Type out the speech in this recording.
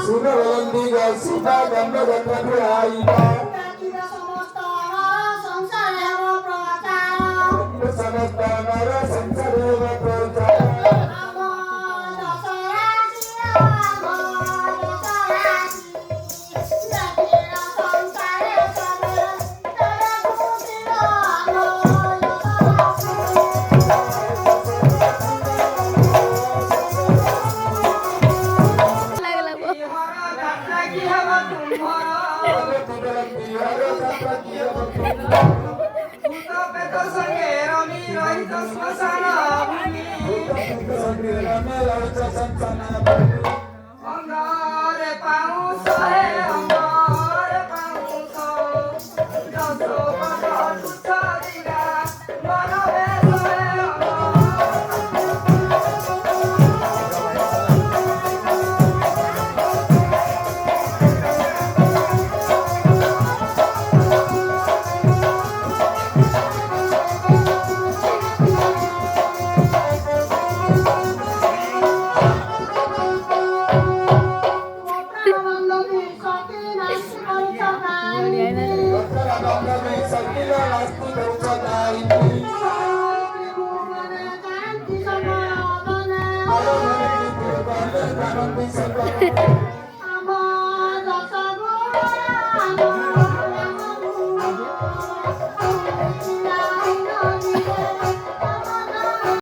সুরবন্দিগা সীতা গন্ধ গন্ধ আইবা সমস্ত সংসারে প্রচার সমস্ত নর সংসারে প্রচার অঙ্গরে পাউস হে অঙ্গরে পাউস যত বড় তুচ্ছ দিলা মনবে হে Thank you.